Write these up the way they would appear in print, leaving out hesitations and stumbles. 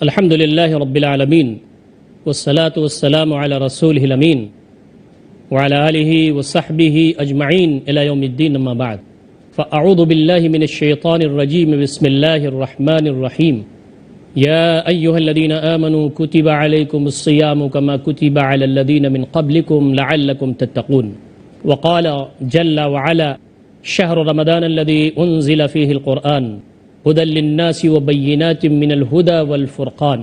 الحمد لله رب العالمين والصلاة والسلام على رسوله الأمين وعلى آله وصحبه أجمعين إلى يوم الدين أما بعد فأعوذ بالله من الشيطان الرجيم بسم الله الرحمن الرحيم يا أيها الذين آمنوا كتب عليكم الصيام كما كتب على الذين من قبلكم لعلكم تتقون وقال جل وعلا شهر رمضان الذي أنزل فيه القرآن هدى للناس وبينات من الهدى والفرقان۔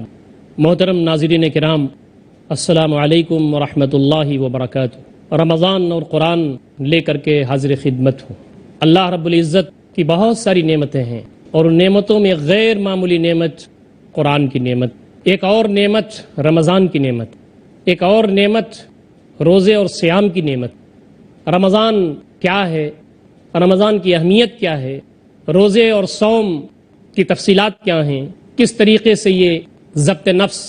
محترم ناظرین کرام، السلام علیکم ورحمۃ اللہ وبرکاتہ۔ رمضان اور قرآن لے کر کے حاضر خدمت ہوں۔ اللہ رب العزت کی بہت ساری نعمتیں ہیں اور ان نعمتوں میں غیر معمولی نعمت قرآن کی نعمت، ایک اور نعمت رمضان کی نعمت، ایک اور نعمت روزے اور صیام کی نعمت۔ رمضان کیا ہے؟ رمضان کی اہمیت کیا ہے؟ روزے اور صوم کی تفصیلات کیا ہیں؟ کس طریقے سے یہ ضبط نفس،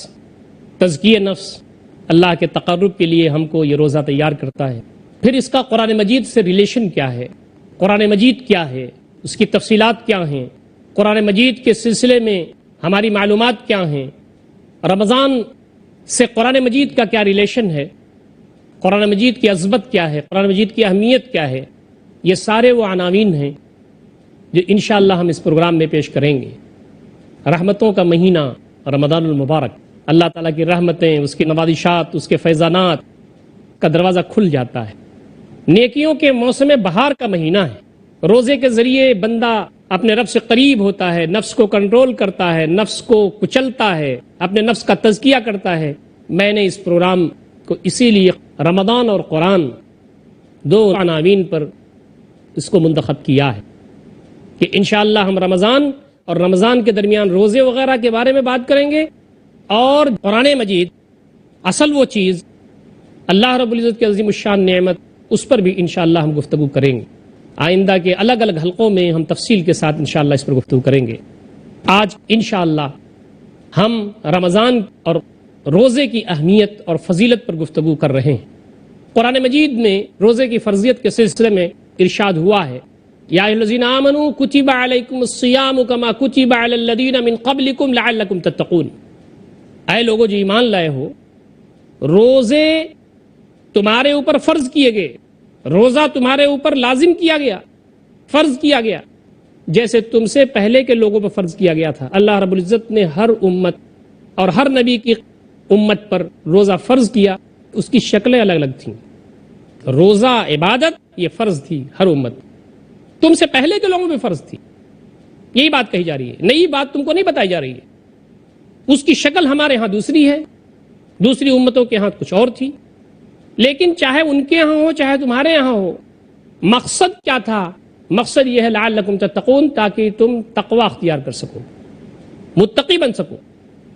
تزکیہ نفس، اللہ کے تقرب کے لیے ہم کو یہ روزہ تیار کرتا ہے؟ پھر اس کا قرآن مجید سے ریلیشن کیا ہے؟ قرآن مجید کیا ہے؟ اس کی تفصیلات کیا ہیں؟ قرآن مجید کے سلسلے میں ہماری معلومات کیا ہیں؟ رمضان سے قرآن مجید کا کیا ریلیشن ہے؟ قرآن مجید کی عظمت کیا ہے؟ قرآن مجید کی اہمیت کیا ہے؟ یہ سارے وہ عناوین ہیں جو انشاءاللہ ہم اس پروگرام میں پیش کریں گے۔ رحمتوں کا مہینہ رمضان المبارک، اللہ تعالیٰ کی رحمتیں، اس کی نوازشات، اس کے فیضانات کا دروازہ کھل جاتا ہے۔ نیکیوں کے موسم بہار کا مہینہ ہے۔ روزے کے ذریعے بندہ اپنے رب سے قریب ہوتا ہے، نفس کو کنٹرول کرتا ہے، نفس کو کچلتا ہے، اپنے نفس کا تزکیہ کرتا ہے۔ میں نے اس پروگرام کو اسی لیے رمضان اور قرآن دو عناوین پر اس کو منتخب کیا ہے کہ انشاءاللہ ہم رمضان اور رمضان کے درمیان روزے وغیرہ کے بارے میں بات کریں گے، اور قرآن مجید اصل وہ چیز اللہ رب العزت کی عظیم الشان نعمت، اس پر بھی انشاءاللہ ہم گفتگو کریں گے۔ آئندہ کے الگ الگ حلقوں میں ہم تفصیل کے ساتھ انشاءاللہ اس پر گفتگو کریں گے۔ آج انشاءاللہ ہم رمضان اور روزے کی اہمیت اور فضیلت پر گفتگو کر رہے ہیں۔ قرآن مجید میں روزے کی فرضیت کے سلسلے میں ارشاد ہوا ہے، یا ایھا الذین آمنوا کتب علیکم الصیام کما کتب علی الذین من قبلکم لعلکم تتقون۔ اے لوگو جو ایمان لائے ہو، روزے تمہارے اوپر فرض کیے گئے، روزہ تمہارے اوپر لازم کیا گیا، فرض کیا گیا، جیسے تم سے پہلے کے لوگوں پر فرض کیا گیا تھا۔ اللہ رب العزت نے ہر امت اور ہر نبی کی امت پر روزہ فرض کیا، اس کی شکلیں الگ الگ تھیں۔ روزہ عبادت یہ فرض تھی ہر امت، تم سے پہلے کے لوگوں میں فرض تھی۔ یہی بات کہی جا رہی ہے، نئی بات تم کو نہیں بتائی جا رہی ہے۔ اس کی شکل ہمارے ہاں دوسری ہے، دوسری امتوں کے ہاں کچھ اور تھی، لیکن چاہے ان کے ہاں ہو چاہے تمہارے یہاں ہو، مقصد کیا تھا؟ مقصد یہ ہے لعلکم تتقون، تاکہ تم تقوی اختیار کر سکو، متقی بن سکو،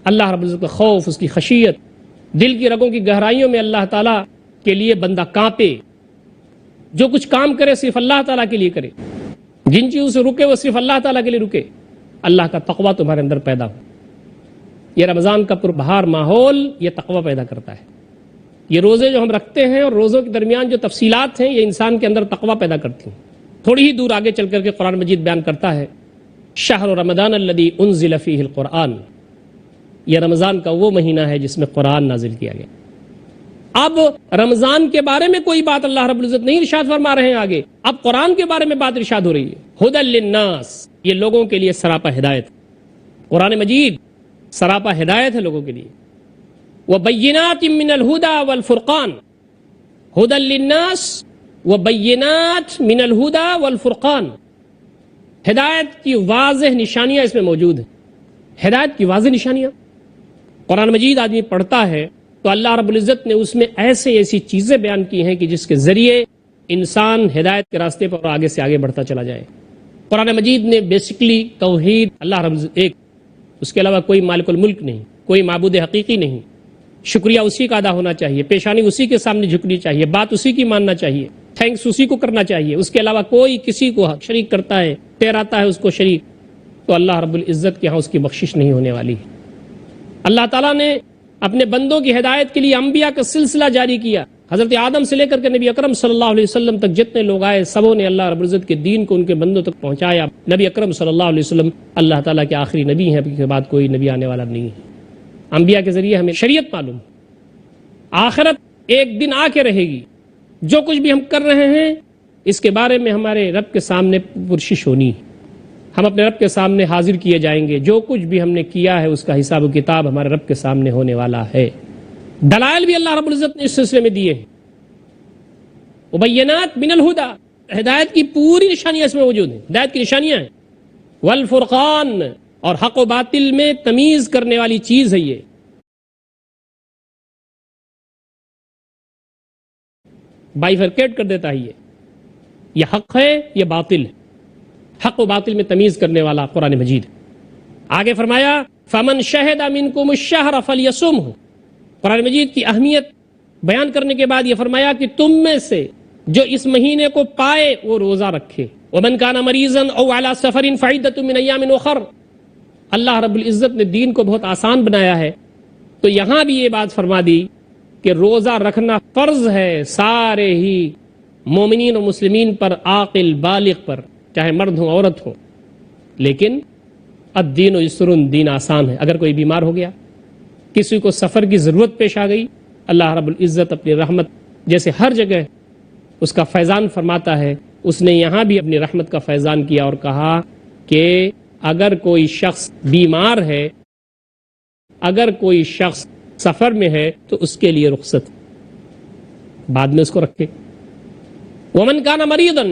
اللہ رب العزت کا خوف، اس کی خشیت، دل کی رگوں کی گہرائیوں میں اللہ تعالیٰ کے لیے بندہ کانپے، جو کچھ کام کرے صرف اللہ تعالیٰ کے لیے کرے، جن چیزوں سے رکے وہ صرف اللہ تعالیٰ کے لیے رکے، اللہ کا تقوی تمہارے اندر پیدا ہو۔ یہ رمضان کا پربہار ماحول یہ تقوی پیدا کرتا ہے۔ یہ روزے جو ہم رکھتے ہیں اور روزوں کے درمیان جو تفصیلات ہیں یہ انسان کے اندر تقوی پیدا کرتی ہیں۔ تھوڑی ہی دور آگے چل کر کے قرآن مجید بیان کرتا ہے، شہر رمضان الذی انزل فیہ القرآن، یہ رمضان کا وہ مہینہ ہے جس میں قرآن نازل کیا گیا۔ اب رمضان کے بارے میں کوئی بات اللہ رب العزت نہیں ارشاد فرما رہے ہیں آگے، اب قرآن کے بارے میں بات ارشاد ہو رہی ہے۔ ھدی للناس، یہ لوگوں کے لیے سراپا ہدایت، قرآن مجید سراپا ہدایت ہے لوگوں کے لیے۔ وبینات من الہدی والفرقان، ھدی للناس وبینات من الہدی والفرقان، ہدایت کی واضح نشانیاں اس میں موجود ہیں۔ ہدایت کی واضح نشانیاں قرآن مجید آدمی پڑھتا ہے تو اللہ رب العزت نے اس میں ایسی چیزیں بیان کی ہیں کہ جس کے ذریعے انسان ہدایت کے راستے پر آگے سے آگے بڑھتا چلا جائے۔ قرآن مجید نے بیسکلی توحید، اللہ رب العزت ایک، اس کے علاوہ کوئی مالک الملک نہیں، کوئی معبود حقیقی نہیں، شکریہ اسی کا ادا ہونا چاہیے، پیشانی اسی کے سامنے جھکنی چاہیے، بات اسی کی ماننا چاہیے، تھینکس اسی کو کرنا چاہیے، اس کے علاوہ کوئی کسی کو شریک کرتا ہے، ٹھہراتا ہے اس کو شریک، تو اللہ رب العزت کے ہاں اس کی بخشش نہیں ہونے والی ہے۔ اللہ تعالیٰ نے اپنے بندوں کی ہدایت کے لیے انبیاء کا سلسلہ جاری کیا، حضرت آدم سے لے کر کے نبی اکرم صلی اللہ علیہ وسلم تک جتنے لوگ آئے سبوں نے اللہ رب العزت کے دین کو ان کے بندوں تک پہنچایا۔ نبی اکرم صلی اللہ علیہ وسلم اللہ تعالیٰ کے آخری نبی ہیں، کے بعد کوئی نبی آنے والا نہیں ہے۔ انبیاء کے ذریعے ہمیں شریعت معلوم ہے، آخرت ایک دن آ کے رہے گی، جو کچھ بھی ہم کر رہے ہیں اس کے بارے میں ہمارے رب کے سامنے پرسش ہونی ہے، ہم اپنے رب کے سامنے حاضر کیے جائیں گے، جو کچھ بھی ہم نے کیا ہے اس کا حساب و کتاب ہمارے رب کے سامنے ہونے والا ہے۔ دلائل بھی اللہ رب العزت نے اس سلسلے میں دیے ہیں، مبینات من الہدی، ہدایت کی پوری نشانیاں اس میں موجود ہیں، ہدایت کی نشانیاں ہیں، والفرقان، اور حق و باطل میں تمیز کرنے والی چیز ہے، یہ بائیفرکیٹ کر دیتا ہے، یہ حق ہے، یہ باطل ہے، حق و باطل میں تمیز کرنے والا قرآن مجید ہے۔ آگے فرمایا فمن شہد منکم الشہر فلیصمہ، قرآن مجید کی اہمیت بیان کرنے کے بعد یہ فرمایا کہ تم میں سے جو اس مہینے کو پائے وہ روزہ رکھے، ومن کان مریضا او علی سفر فعدۃ من ایام اخر۔ اللہ رب العزت نے دین کو بہت آسان بنایا ہے، تو یہاں بھی یہ بات فرما دی کہ روزہ رکھنا فرض ہے سارے ہی مومنین و مسلمین پر، عاقل بالغ پر، چاہے مرد ہو عورت ہو۔ لیکن الدین یسر، دین آسان ہے۔ اگر کوئی بیمار ہو گیا، کسی کو سفر کی ضرورت پیش آ گئی، اللہ رب العزت اپنی رحمت جیسے ہر جگہ اس کا فیضان فرماتا ہے، اس نے یہاں بھی اپنی رحمت کا فیضان کیا اور کہا کہ اگر کوئی شخص بیمار ہے، اگر کوئی شخص سفر میں ہے تو اس کے لیے رخصت، بعد میں اس کو رکھے۔ ومن کان مریضا،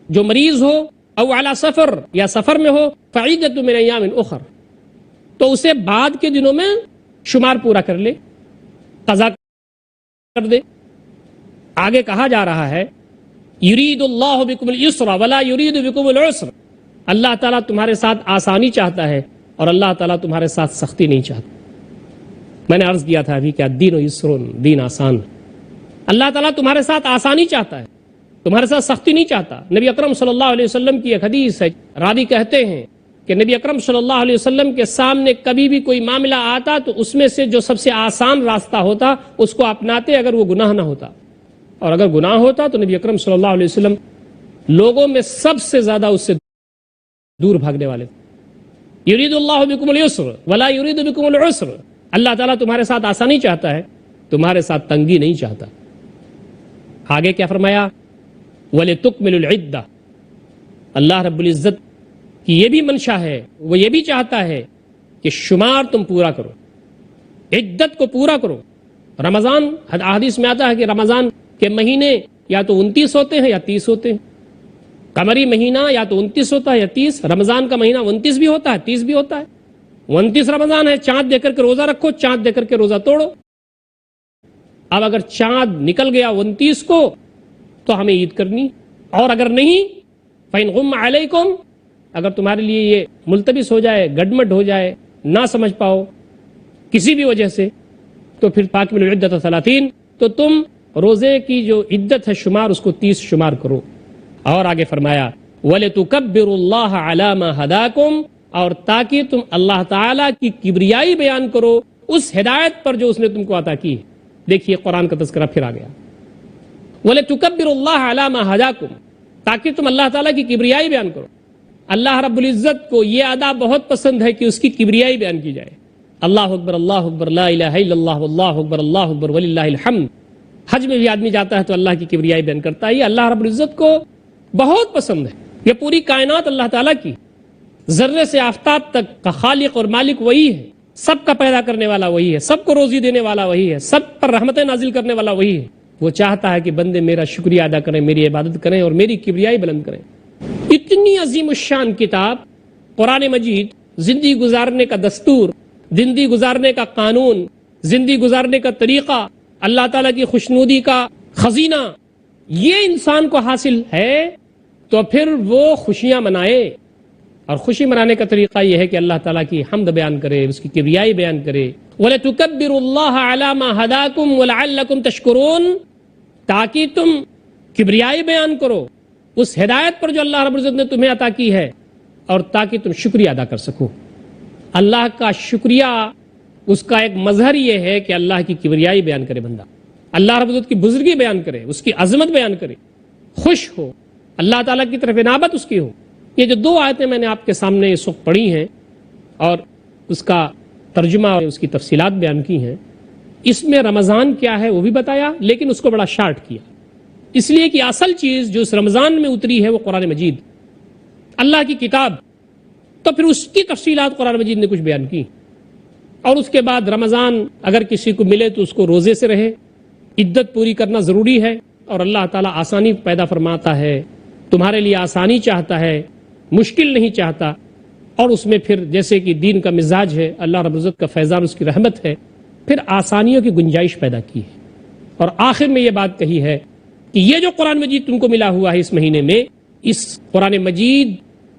جو مریض ہو، او علی سفر، یا سفر میں ہو، فعدۃ من ایام اخر، تو اسے بعد کے دنوں میں شمار پورا کر لے، قضا کر دے۔ آگے کہا جا رہا ہے یرید اللہ بکم اليسر ولا یرید بکم العسر، اللہ تعالیٰ تمہارے ساتھ آسانی چاہتا ہے اور اللہ تعالیٰ تمہارے ساتھ سختی نہیں چاہتا۔ میں نے عرض کیا تھا ابھی کہ الدین یسر، دین آسان، اللہ تعالیٰ تمہارے ساتھ آسانی چاہتا ہے، تمہارے ساتھ سختی نہیں چاہتا۔ نبی اکرم صلی اللہ علیہ وسلم کی ایک حدیث ہے، راوی کہتے ہیں کہ نبی اکرم صلی اللہ علیہ وسلم کے سامنے کبھی بھی کوئی معاملہ آتا تو اس میں سے جو سب سے آسان راستہ ہوتا اس کو اپناتے اگر وہ گناہ نہ ہوتا، اور اگر گناہ ہوتا تو نبی اکرم صلی اللہ علیہ وسلم لوگوں میں سب سے زیادہ اس سے دور بھاگنے والے تھے۔ یرید اللہ بکم اليسر ولا یرید بکم العسر، اللہ تعالیٰ تمہارے ساتھ آسانی چاہتا ہے، تمہارے ساتھ تنگی نہیں چاہتا۔ آگے کیا فرمایا وَلِتُكْمِلُ الْعِدَّةَ، اللہ رب العزت کی یہ بھی منشا ہے، وہ یہ بھی چاہتا ہے کہ شمار تم پورا کرو، عدت کو پورا کرو۔ رمضان، حدیث میں آتا ہے کہ رمضان کے مہینے یا تو 29 ہوتے ہیں یا 30 ہوتے ہیں، قمری مہینہ یا تو 29 ہوتا ہے یا 30، رمضان کا مہینہ 29 بھی ہوتا ہے 30 بھی ہوتا ہے۔ 29 رمضان ہے، چاند دے کر کے روزہ رکھو، چاند دے کر کے روزہ توڑو۔ اب اگر چاند نکل گیا 29 کو تو ہمیں عید کرنی، اور اگر نہیں فَإِنْ غُمَّ عَلَيْكُمْ، اگر تمہارے لیے یہ ملتبس ہو جائے، گڈمڈ ہو جائے، نہ سمجھ پاؤ کسی بھی وجہ سے، تو پھر فَأَكْمِلُوا الْعِدَّةَ 30، تو تم روزے کی جو عدت ہے شمار اس کو 30 شمار کرو۔ اور آگے فرمایا وَلِتُكَبِّرُوا اللَّهَ عَلَى مَا هَدَاكُمْ، اور تاکہ تم اللہ تعالیٰ کی کبریائی بیان کرو اس ہدایت پر جو اس نے تم کو عطا کی ہے۔ دیکھیے قرآن کا تذکرہ پھر آ گیا، وَلِتُكَبِّرُوا اللَّهَ عَلَى مَا هَدَاكُمْ، تاکہ تم اللہ تعالیٰ کی کبریائی بیان کرو۔ اللہ رب العزت کو یہ ادا بہت پسند ہے کہ اس کی کبریائی بیان کی جائے، اللہ اکبر اللہ اکبر لا الہ الا اللہ واللہ اکبر اللہ اکبر وللہ الحمد۔ حج میں بھی آدمی جاتا ہے تو اللہ کی کبریائی بیان کرتا ہے، یہ اللہ رب العزت کو بہت پسند ہے۔ یہ پوری کائنات اللہ تعالیٰ کی، ذرے سے آفتاب تک کا خالق اور مالک وہی ہے، سب کا پیدا کرنے والا وہی ہے، سب کو روزی دینے والا وہی ہے، سب پر رحمتیں نازل کرنے والا وہی ہے۔ وہ چاہتا ہے کہ بندے میرا شکریہ ادا کریں، میری عبادت کریں اور میری کبریائی بلند کریں۔ اتنی عظیم الشان کتاب قرآن مجید، زندگی گزارنے کا دستور، زندگی گزارنے کا قانون، زندگی گزارنے کا طریقہ، اللہ تعالیٰ کی خوشنودی کا خزینہ، یہ انسان کو حاصل ہے تو پھر وہ خوشیاں منائے، اور خوشی منانے کا طریقہ یہ ہے کہ اللہ تعالیٰ کی حمد بیان کرے، اس کی کبریائی بیان کرے۔ وَلَتُكَبِّرُوا اللَّهَ عَلَى مَا هَدَاكُمْ وَلَعَلَّكُمْ تَشْكُرُونَ، تاکہ تم کبریائی بیان کرو اس ہدایت پر جو اللہ رب العزت نے تمہیں عطا کی ہے، اور تاکہ تم شکریہ ادا کر سکو۔ اللہ کا شکریہ، اس کا ایک مظہر یہ ہے کہ اللہ کی کبریائی بیان کرے بندہ، اللہ رب العزت کی بزرگی بیان کرے، اس کی عظمت بیان کرے، خوش ہو، اللہ تعالیٰ کی طرف انابت اس کی ہو۔ یہ جو دو آیتیں میں نے آپ کے سامنے اس وقت پڑھی ہیں اور اس کا ترجمہ اور اس کی تفصیلات بیان کی ہیں، اس میں رمضان کیا ہے وہ بھی بتایا، لیکن اس کو بڑا شارٹ کیا، اس لیے کہ اصل چیز جو اس رمضان میں اتری ہے وہ قرآن مجید، اللہ کی کتاب، تو پھر اس کی تفصیلات قرآن مجید نے کچھ بیان کی، اور اس کے بعد رمضان اگر کسی کو ملے تو اس کو روزے سے رہے، عدت پوری کرنا ضروری ہے، اور اللہ تعالیٰ آسانی پیدا فرماتا ہے، تمہارے لیے آسانی چاہتا ہے، مشکل نہیں چاہتا، اور اس میں پھر جیسے کہ دین کا مزاج ہے، اللہ رب العزت کا فیضان، اس کی رحمت ہے، پھر آسانیوں کی گنجائش پیدا کی ہے، اور آخر میں یہ بات کہی ہے کہ یہ جو قرآن مجید تم کو ملا ہوا ہے اس مہینے میں، اس قرآن مجید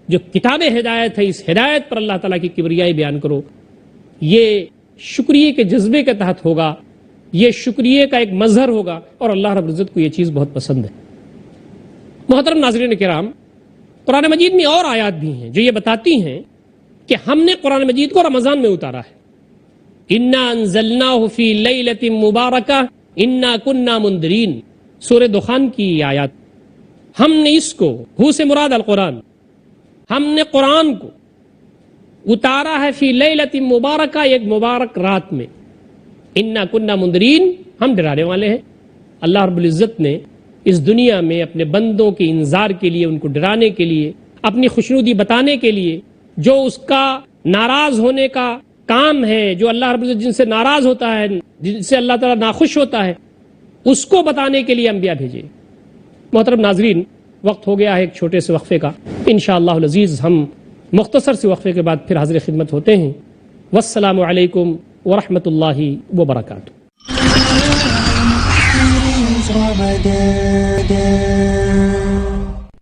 جو کتاب ہدایت ہے، اس ہدایت پر اللہ تعالیٰ کی کبریائی بیان کرو، یہ شکریہ کے جذبے کے تحت ہوگا، یہ شکریہ کا ایک مظہر ہوگا، اور اللہ رب العزت کو یہ چیز بہت پسند ہے۔ محترم ناظرین کرام، قرآن مجید میں اور آیات بھی ہیں جو یہ بتاتی ہیں کہ ہم نے قرآن مجید کو رمضان میں اتارا ہے۔ انا انزلناہ فی لیلۃ مبارکہ انا کننا منذرین، سورہ دخان کی یہ آیات، ہم نے اس کو، ہو سے مراد القرآن، ہم نے قرآن کو اتارا ہے فی لیلۃ مبارکہ، ایک مبارک رات میں، انا کننا منذرین، ہم ڈرانے والے ہیں۔ اللہ رب العزت نے اس دنیا میں اپنے بندوں کے انذار کے لیے، ان کو ڈرانے کے لیے، اپنی خوشنودی بتانے کے لیے، جو اس کا ناراض ہونے کا کام ہے، جو اللہ رب العزت جن سے ناراض ہوتا ہے، جن سے اللہ تعالیٰ ناخوش ہوتا ہے، اس کو بتانے کے لیے انبیاء بھیجے۔ محترم ناظرین، وقت ہو گیا ہے ایک چھوٹے سے وقفے کا، انشاءاللہ العزیز ہم مختصر سے وقفے کے بعد پھر حاضر خدمت ہوتے ہیں۔ والسلام علیکم ورحمۃ اللہ وبرکاتہ۔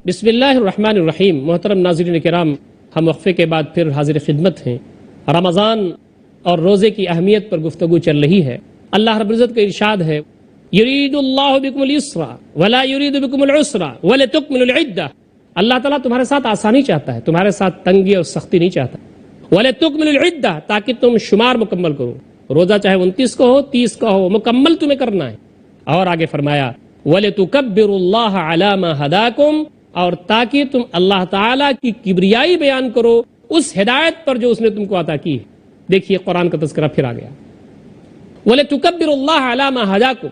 بسم اللہ الرحمن الرحیم۔ محترم ناظرین کرام، ہم وقفے کے بعد پھر حاضر خدمت ہیں۔ رمضان اور روزے کی اہمیت پر گفتگو چل رہی ہے۔ اللہ رب العزت کا ارشاد ہے، یرید اللہ بکم اليسر ولا یرید بکم العسر ولتکملوا العدہ، اللہ تعالیٰ تمہارے ساتھ آسانی چاہتا ہے، تمہارے ساتھ تنگی اور سختی نہیں چاہتا۔ ولتکملوا العدہ، تاکہ تم شمار مکمل کرو، روزہ چاہے 29 کا ہو 30 کا ہو، مکمل تمہیں کرنا ہے۔ اور آگے فرمایا وَلِتُكَبِّرُوا اللَّهَ عَلَى مَا هَدَاكُمْ، اور تاکہ تم اللہ تعالیٰ کی کبریائی بیان کرو اس ہدایت پر جو اس نے تم کو عطا کی ہے۔ دیکھیے قرآن کا تذکرہ پھر آ گیا، وَلِتُكَبِّرُوا اللَّهَ عَلَى مَا هَدَاكُمْ،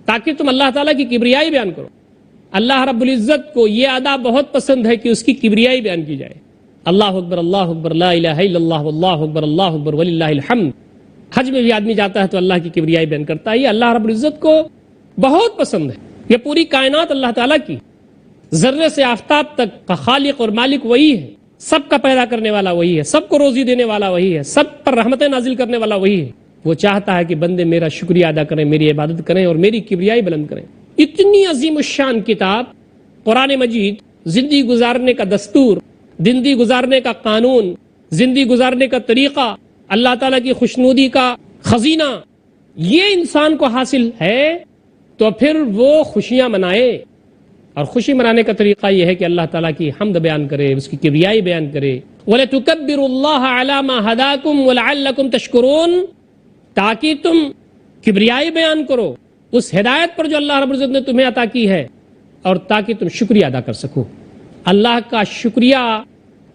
تاکہ تم اللہ تعالیٰ کی کبریائی بیان کرو۔ اللہ رب العزت کو یہ ادا بہت پسند ہے کہ اس کی کبریائی بیان کی جائے۔ اللہ اکبر، اللہ اکبر، لا الہ الا اللہ، واللہ اکبر، اللہ اکبر، وللہ الحمد۔ حج میں بھی آدمی جاتا ہے تو اللہ کی کبریائی بیان کرتا ہے، یہ اللہ رب العزت کو بہت پسند ہے۔ یہ پوری کائنات اللہ تعالیٰ کی، ذرے سے آفتاب تک کا خالق اور مالک وہی ہے، سب کا پیدا کرنے والا وہی ہے، سب کو روزی دینے والا وہی ہے، سب پر رحمتیں نازل کرنے والا وہی ہے۔ وہ چاہتا ہے کہ بندے میرا شکریہ ادا کریں، میری عبادت کریں اور میری کبریائی بلند کریں۔ اتنی عظیم الشان کتاب قرآن مجید، زندگی گزارنے کا دستور، زندگی گزارنے کا قانون، زندگی گزارنے کا طریقہ، اللہ تعالیٰ کی خوشنودی کا خزینہ، یہ انسان کو حاصل ہے تو پھر وہ خوشیاں منائے، اور خوشی منانے کا طریقہ یہ ہے کہ اللہ تعالیٰ کی حمد بیان کرے، اس کی کبریائی بیان کرے۔ وَلَتُكَبِّرُوا اللَّهَ عَلَى مَا هَدَاكُمْ وَلَعَلَّكُمْ تَشْكُرُونَ، تاکہ تم کبریائی بیان کرو اس ہدایت پر جو اللہ رب العزت نے تمہیں عطا کی ہے، اور تاکہ تم شکریہ ادا کر سکو۔ اللہ کا شکریہ،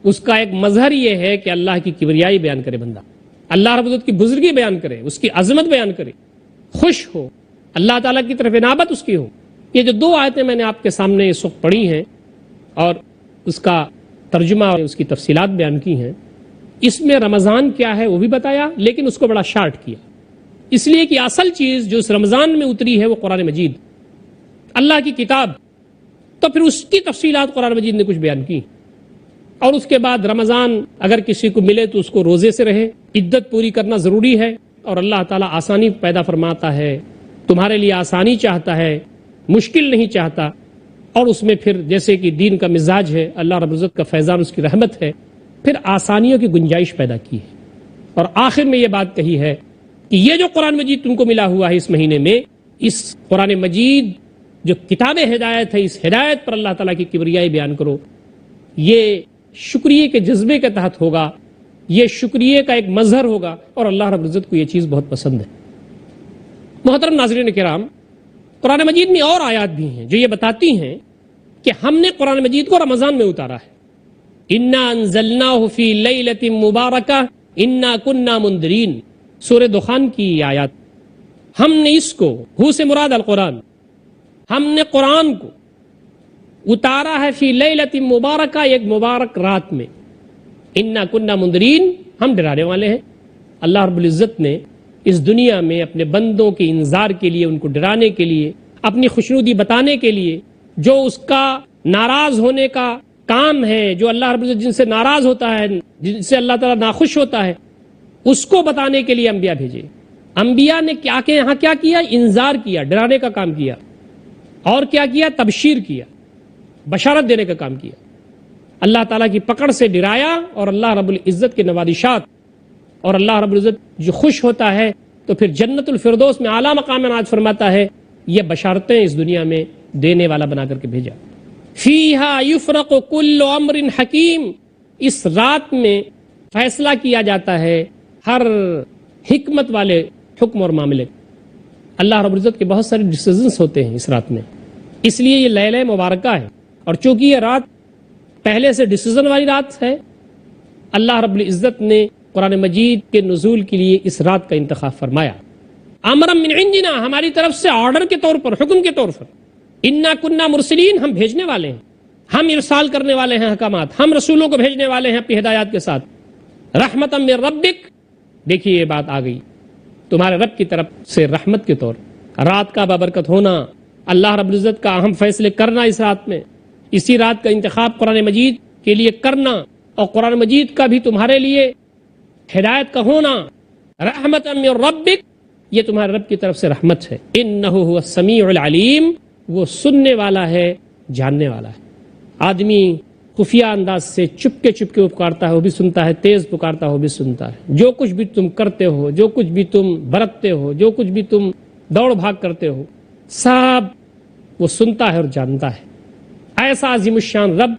اس کا ایک مظہر یہ ہے کہ اللہ کی کبریائی بیان کرے بندہ، اللہ رب العزت کی بزرگی بیان کرے، اس کی عظمت بیان کرے، خوش ہو، اللہ تعالیٰ کی طرف عنابت اس کی ہو۔ یہ جو دو آیتیں میں نے آپ کے سامنے اس وقت پڑھی ہیں اور اس کا ترجمہ اور اس کی تفصیلات بیان کی ہیں، اس میں رمضان کیا ہے وہ بھی بتایا، لیکن اس کو بڑا شارٹ کیا، اس لیے کہ اصل چیز جو اس رمضان میں اتری ہے وہ قرآن مجید، اللہ کی کتاب، تو پھر اس کی تفصیلات قرآن مجید نے کچھ بیان کی، اور اس کے بعد رمضان اگر کسی کو ملے تو اس کو روزے سے رہے، عدت پوری کرنا ضروری ہے، اور اللہ تعالیٰ آسانی پیدا فرماتا ہے، تمہارے لیے آسانی چاہتا ہے، مشکل نہیں چاہتا، اور اس میں پھر جیسے کہ دین کا مزاج ہے، اللہ رب العزت کا فیضان، اس کی رحمت ہے، پھر آسانیوں کی گنجائش پیدا کی ہے۔ اور آخر میں یہ بات کہی ہے کہ یہ جو قرآن مجید تم کو ملا ہوا ہے اس مہینے میں، اس قرآن مجید جو کتاب ہدایت ہے، اس ہدایت پر اللہ تعالیٰ کی کبریائی بیان کرو، یہ شکریہ کے جذبے کے تحت ہوگا، یہ شکریہ کا ایک مظہر ہوگا، اور اللہ رب العزت کو یہ چیز بہت پسند ہے۔ محترم ناظرین کرام، قرآن مجید میں اور آیات بھی ہیں جو یہ بتاتی ہیں کہ ہم نے قرآن مجید کو رمضان میں اتارا ہے۔ انا انزلناہ فی لیلۃ مبارکہ انا کننا منذرین، سورہ دخان کی یہ آیات، ہم نے اس کو، ہو سے مراد القرآن، ہم نے قرآن کو اتارا ہے فی لیلۃ مبارکہ، ایک مبارک رات میں، انا کننا منذرین، ہم ڈرانے والے ہیں۔ اللہ رب العزت نے اس دنیا میں اپنے بندوں کے انذار کے لیے، ان کو ڈرانے کے لیے، اپنی خوشنودی بتانے کے لیے، جو اس کا ناراض ہونے کا کام ہے، جو اللہ رب العزت جن سے ناراض ہوتا ہے، جن سے اللہ تعالیٰ ناخوش ہوتا ہے، اس کو بتانے کے لیے انبیاء بھیجے۔ انبیاء نے کیا کہ یہاں کیا کیا؟ انذار کیا، ڈرانے کا کام کیا، اور کیا کیا؟ تبشیر کیا، بشارت دینے کا کام کیا۔ اللہ تعالیٰ کی پکڑ سے ڈرایا، اور اللہ رب العزت کے نوازشات، اور اللہ رب العزت جو خوش ہوتا ہے تو پھر جنت الفردوس میں اعلیٰ مقام عنایت فرماتا ہے، یہ بشارتیں اس دنیا میں دینے والا بنا کر کے بھیجا۔ فیہا یفرق کل امر حکیم، اس رات میں فیصلہ کیا جاتا ہے ہر حکمت والے حکم اور معاملے۔ اللہ رب العزت کے بہت سارے ڈیسیزنز ہوتے ہیں اس رات میں، اس لیے یہ لیلہ مبارکہ ہے۔ اور چونکہ یہ رات پہلے سے ڈیسیزن والی رات ہے، اللہ رب العزت نے قرآن مجید کے نزول کے لیے اس رات کا انتخاب فرمایا۔ امرا من عندنا، ہماری طرف سے آرڈر کے طور پر، حکم کے طور پر۔ انا کننا مرسلین، ہم بھیجنے والے ہیں، ہم ارسال کرنے والے ہیں احکامات، ہم رسولوں کو بھیجنے والے ہیں اپنی ہدایات کے ساتھ۔ رحمتا من ربک، دیکھیے یہ بات آ گئی، تمہارے رب کی طرف سے رحمت کے طور، رات کا بابرکت ہونا، اللہ رب العزت کا اہم فیصلے کرنا اس رات میں، اسی رات کا انتخاب قرآن مجید کے لیے کرنا، اور قرآن مجید کا بھی تمہارے لیے ہدایت کا ہونا، رحمتا من ربک، یہ تمہارے رب کی طرف سے رحمت ہے۔ انہ هو السمیع العلیم، وہ سننے والا ہے، جاننے والا ہے۔ آدمی خفیہ انداز سے چپکے چپکے پکارتا ہے، وہ بھی سنتا ہے، تیز پکارتا ہے، وہ بھی سنتا ہے۔ جو کچھ بھی تم کرتے ہو، جو کچھ بھی تم برتتے ہو، جو کچھ بھی تم دوڑ بھاگ کرتے ہو، سب وہ سنتا ہے اور جانتا ہے۔ ایسا عظیم الشان رب،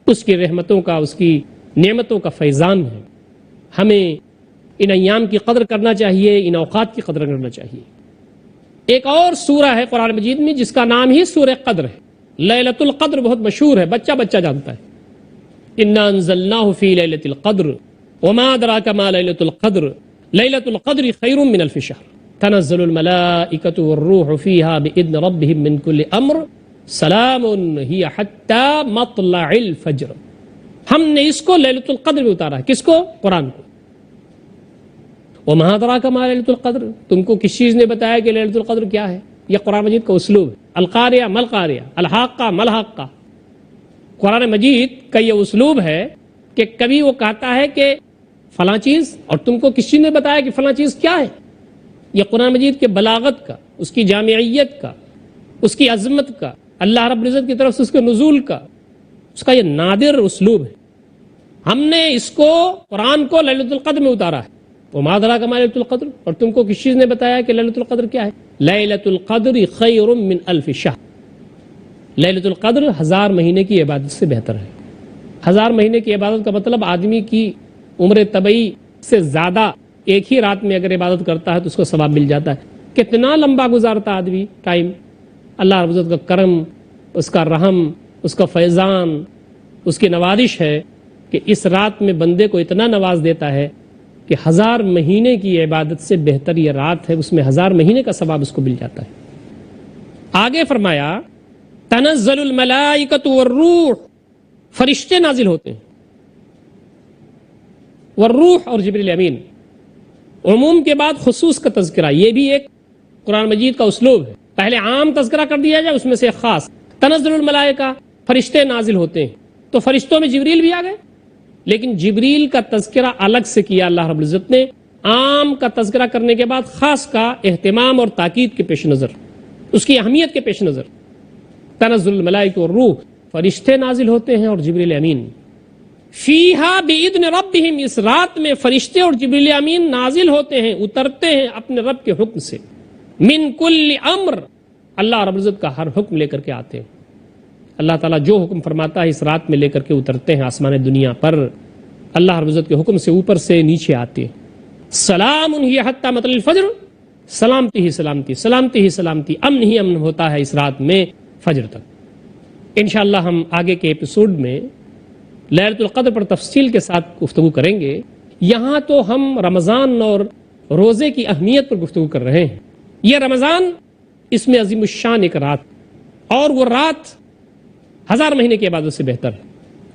اس کی رحمتوں کا، اس کی نعمتوں کا فیضان ہے۔ ہمیں ان ایام کی قدر کرنا چاہیے، ان اوقات کی قدر کرنا چاہیے۔ ایک اور سورہ ہے قرآن مجید میں جس کا نام ہی سورہ قدر ہے، لیلۃ القدر، بہت مشہور ہے، بچہ بچہ جانتا ہے۔ انا انزلناہ فی لیلۃ القدر وما ادراک ما لیلۃ القدر لیلۃ القدر خیر من الف شہر تنزل الملائکۃ والروح فیہا باذن ربہم من کل امر سلام ہی حتی مطلع الفجر۔ ہم نے اس کو لیلۃ القدر میں اتارا ہے، کس کو؟ قرآن کو۔ وما ادراک ما لیلۃ القدر، تم کو کس چیز نے بتایا کہ لیلۃ القدر کیا ہے؟ یہ قرآن مجید کا اسلوب ہے۔ القاریہ مل قاریہ، الحاقہ مل حاقہ، قرآن مجید کا یہ اسلوب ہے کہ کبھی وہ کہتا ہے کہ فلاں چیز، اور تم کو کس چیز نے بتایا کہ فلاں چیز کیا ہے۔ یہ قرآن مجید کے بلاغت کا، اس کی جامعیت کا، اس کی عظمت کا، اللہ رب العزت کی طرف سے اس کے نزول کا، اس کا یہ نادر اسلوب ہے۔ ہم نے اس کو، قرآن کو، لیلۃ القدر میں اتارا ہے۔ وما ادراک ما لیلۃ القدر، اور تم کو کس چیز نے بتایا کہ لیلۃ القدر کیا ہے؟ لیلۃ القدر خیر من الف شہر، لیلۃ القدر 1000 مہینے کی عبادت سے بہتر ہے۔ 1000 مہینے کی عبادت کا مطلب آدمی کی عمر طبعی سے زیادہ ایک ہی رات میں اگر عبادت کرتا ہے تو اس کو ثواب مل جاتا ہے۔ کتنا لمبا گزارتا آدمی ٹائم، اللہ رب العزت کا کرم، اس کا رحم، اس کا فیضان، اس کی نوازش ہے کہ اس رات میں بندے کو اتنا نواز دیتا ہے کہ 1000 مہینے کی عبادت سے بہتر یہ رات ہے، اس میں 1000 مہینے کا ثواب اس کو مل جاتا ہے۔ آگے فرمایا تنزل الملائکۃ والروح، فرشتے نازل ہوتے ہیں، والروح اور جبریل امین، عموم کے بعد خصوص کا تذکرہ، یہ بھی ایک قرآن مجید کا اسلوب ہے۔ پہلے عام تذکرہ کر دیا جائے، اس میں سے خاص، تنزل الملائکہ، فرشتے نازل ہوتے ہیں، تو فرشتوں میں جبریل بھی آ گئے، لیکن جبریل کا تذکرہ الگ سے کیا اللہ رب العزت نے، عام کا تذکرہ کرنے کے بعد خاص کا اہتمام اور تاکید کے پیش نظر، اس کی اہمیت کے پیش نظر۔ تنزل الملائکہ والروح، فرشتے نازل ہوتے ہیں اور جبریل امین۔ فیہا باذن ربہم، اس رات میں فرشتے اور جبریل امین نازل ہوتے ہیں، اترتے ہیں اپنے رب کے حکم سے۔ من کل امر، اللہ رب العزت کا ہر حکم لے کر کے آتے ہیں۔ اللہ تعالیٰ جو حکم فرماتا ہے اس رات میں لے کر کے اترتے ہیں آسمان دنیا پر، اللہ رب العزت کے حکم سے اوپر سے نیچے آتے ہیں۔ سلام ہی حتی مطلع الفجر، سلامتی ہی سلامتی، سلامتی ہی سلامتی، امن ہی امن ہوتا ہے اس رات میں فجر تک۔ انشاءاللہ ہم آگے کے ایپیسوڈ میں لیلۃ القدر پر تفصیل کے ساتھ گفتگو کریں گے۔ یہاں تو ہم رمضان اور روزے کی اہمیت پر گفتگو کر رہے ہیں۔ یہ رمضان، اس میں عظیم الشان ایک رات، اور وہ رات 1000 مہینے کی عبادت سے بہتر ہے۔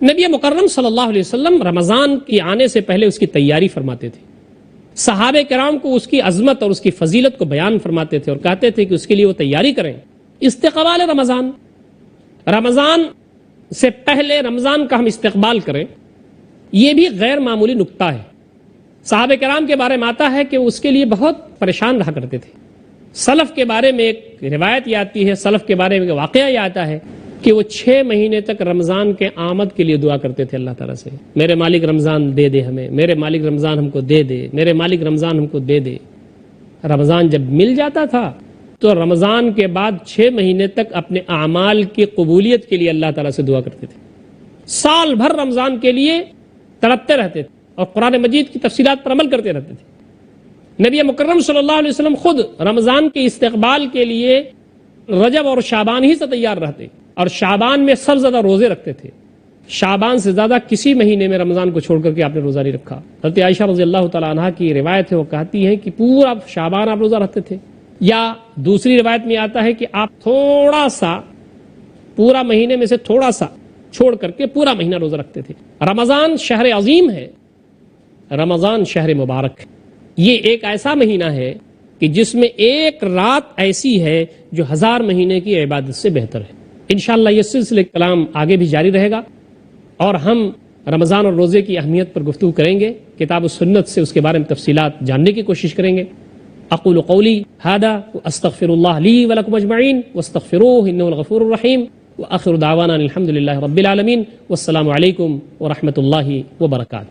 نبی مکرم صلی اللہ علیہ وسلم رمضان کی آنے سے پہلے اس کی تیاری فرماتے تھے، صحابہ کرام کو اس کی عظمت اور اس کی فضیلت کو بیان فرماتے تھے اور کہتے تھے کہ اس کے لیے وہ تیاری کریں۔ استقبال رمضان، رمضان سے پہلے رمضان کا ہم استقبال کریں، یہ بھی غیر معمولی نکتہ ہے۔ صحابہ کرام کے بارے میں آتا ہے کہ وہ اس کے لیے بہت پریشان رہا کرتے تھے۔ سلف کے بارے میں ایک روایت یہ آتی ہے، سلف کے بارے میں ایک واقعہ یہ آتا ہے کہ وہ 6 مہینے تک رمضان کے آمد کے لیے دعا کرتے تھے اللہ تعالیٰ سے، میرے مالک رمضان دے دے ہمیں، میرے مالک رمضان ہم کو دے دے، میرے مالک رمضان ہم کو دے دے۔ رمضان جب مل جاتا تھا تو رمضان کے بعد 6 مہینے تک اپنے اعمال کی قبولیت کے لیے اللہ تعالیٰ سے دعا کرتے تھے، سال بھر رمضان کے لیے تڑپتے رہتے تھے اور قرآن مجید کی تفصیلات پر عمل کرتے رہتے تھے۔ نبی مکرم صلی اللہ علیہ وسلم خود رمضان کے استقبال کے لیے رجب اور شعبان ہی سے تیار رہتے، اور شعبان میں سب زیادہ روزے رکھتے تھے۔ شعبان سے زیادہ کسی مہینے میں رمضان کو چھوڑ کر کے آپ نے روزہ نہیں رکھا۔ حضرت عائشہ رضی اللہ تعالیٰ عنہ کی روایت ہے، وہ کہتی ہیں کہ پورا شعبان آپ روزہ رکھتے تھے، یا دوسری روایت میں آتا ہے کہ آپ تھوڑا سا پورا مہینے میں سے تھوڑا سا چھوڑ کر کے پورا مہینہ روزہ رکھتے تھے۔ رمضان شہر عظیم ہے، رمضان شہر مبارک ہے۔ یہ ایک ایسا مہینہ ہے کہ جس میں ایک رات ایسی ہے جو 1000 مہینے کی عبادت سے بہتر ہے۔ انشاءاللہ یہ سلسلہ کلام آگے بھی جاری رہے گا، اور ہم رمضان اور روزے کی اہمیت پر گفتگو کریں گے، کتاب و سنت سے اس کے بارے میں تفصیلات جاننے کی کوشش کریں گے۔ اقول قولی ھذا واستغفر اللہ لی ولکم اجمعین واستغفروہ انہ الغفور الرحیم، وآخر دعوانا الحمد للہ رب العالمین، والسلام علیکم ورحمۃ اللہ وبرکاتہ۔